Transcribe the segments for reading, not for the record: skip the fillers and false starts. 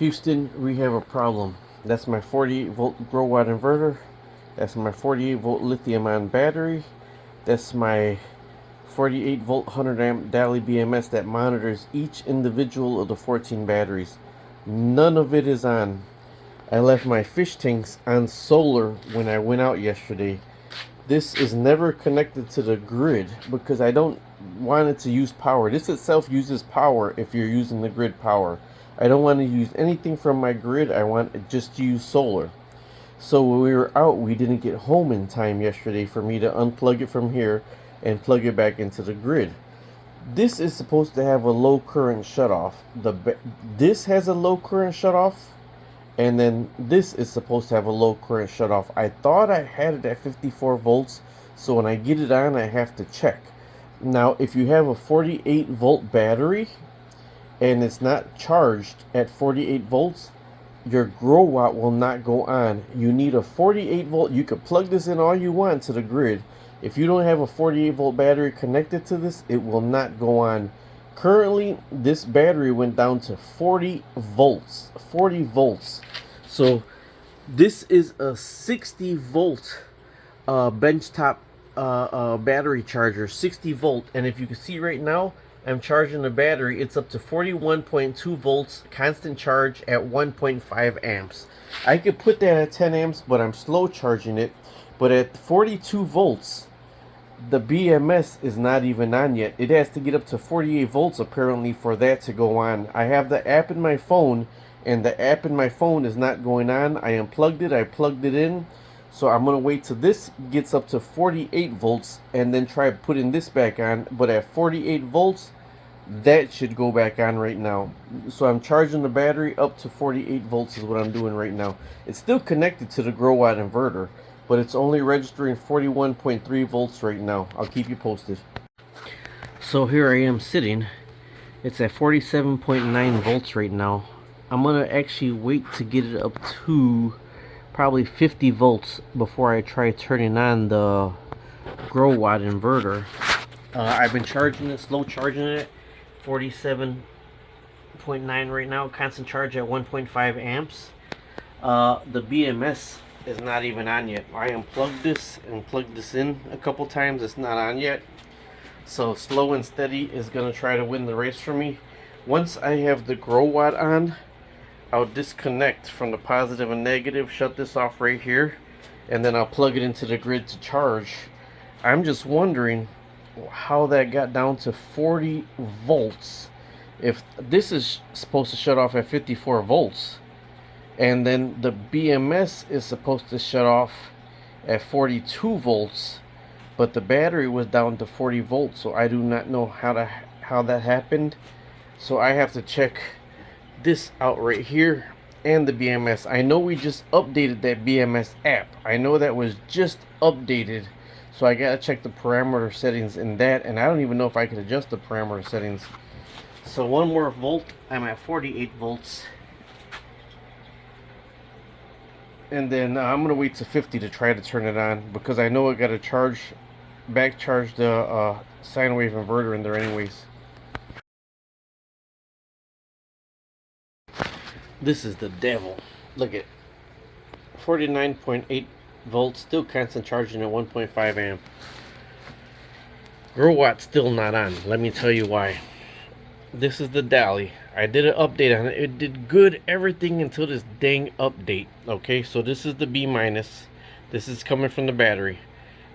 Houston, we have a problem. That's my 48 volt grow watt inverter. That's my 48 volt lithium ion battery. That's my 48 volt 100 amp Daly BMS that monitors each individual of the 14 batteries. None of it is on. I left my fish tanks on solar when I went out yesterday. This is never connected to the grid because I don't want it to use power. This itself uses power if you're using the grid power. I don't want to use anything from my grid. I want to just use solar. So when we were out, we didn't get home in time yesterday for me to unplug it from here and plug it back into the grid. This is supposed to have a low current shutoff. This has a low current shutoff, and then this is supposed to have a low current shutoff. I thought I had it at 54 volts, so when I get it on, I have to check. Now, if you have a 48 volt battery and it's not charged at 48 volts, your grow watt will not go on. You need a 48 volt. You could plug this in all you want to the grid. If you don't have a 48 volt battery connected to this, it will not go on. Currently, this battery went down to 40 volts. 40 volts. So this is a 60 volt benchtop battery charger, 60 volt. And if you can see right now, I'm charging the battery. It's up to 41.2 volts, constant charge at 1.5 amps. I could put that at 10 amps, but I'm slow charging it. But at 42 volts, the BMS is not even on yet. It has to get up to 48 volts apparently for that to go on. I have the app in my phone, and the app in my phone is not going on. I unplugged it, I plugged it in. So I'm going to wait till this gets up to 48 volts and then try putting this back on. But at 48 volts, that should go back on right now. So I'm charging the battery up to 48 volts is what I'm doing right now. It's still connected to the grow watt inverter, but it's only registering 41.3 volts right now. I'll keep you posted. So here I am sitting. It's at 47.9 volts right now. I'm going to actually wait to get it up to probably 50 volts before I try turning on the grow watt inverter. I've been charging it, slow charging it, 47.9 right now, constant charge at 1.5 amps. The BMS is not even on yet. I unplugged this and plugged this in a couple times. It's not on yet. So slow and steady is going to try to win the race for me. Once I have the grow watt on, I'll disconnect from the positive and negative, shut this off right here, and then I'll plug it into the grid to charge. I'm just wondering how that got down to 40 volts. If this is supposed to shut off at 54 volts, and then the BMS is supposed to shut off at 42 volts, but the battery was down to 40 volts, so I do not know how that happened. So I have to check this out right here and the BMS. I know we just updated that BMS app. I know that was just updated, so I gotta check the parameter settings in that, and I don't even know if I can adjust the parameter settings. So one more volt, I'm at 48 volts, and then I'm gonna wait to 50 to try to turn it on, because I know I gotta back charge the sine wave inverter in there anyways. This is the devil. Look at 49.8 volts, still constant charging at 1.5 amp. Grow watt still not on. Let me tell you why. This is the Daly. I did an update on it. It did good everything until this dang update. Okay, so this is the B minus. This is coming from the battery.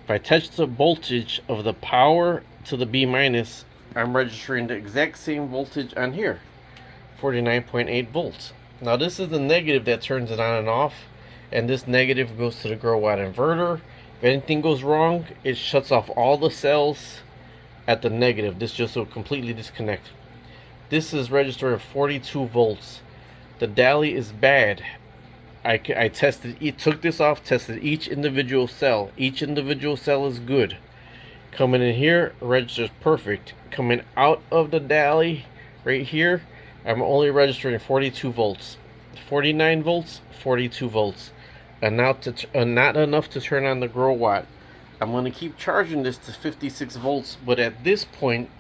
If I touch the voltage of the power to the B minus, I'm registering the exact same voltage on here, 49.8 volts. Now this is the negative that turns it on and off, and this negative goes to the grow watt inverter. If anything goes wrong, it shuts off all the cells at the negative. This just will completely disconnect. This is registering 42 volts. The Daly is bad. I tested, took this off, tested each individual cell. Each individual cell is good. Coming in here, registers perfect. Coming out of the Daly right here, I'm only registering 42 volts. 49 volts, 42 volts. And now not enough to turn on the grow watt. I'm going to keep charging this to 56 volts, but at this point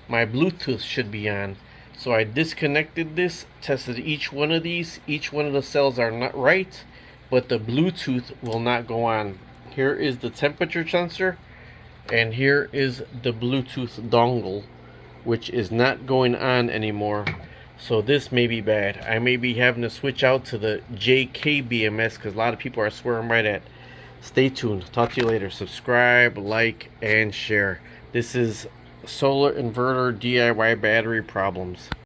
my Bluetooth should be on. So I disconnected this, tested each one of these. Each one of the cells are not right, but the Bluetooth will not go on. Here is the temperature sensor, and here is the Bluetooth dongle, which is not going on anymore. So this may be bad. I may be having to switch out to the JK BMS because a lot of people are swearing by that. Stay tuned. Talk to you later. Subscribe, like, and share. This is solar inverter DIY battery problems.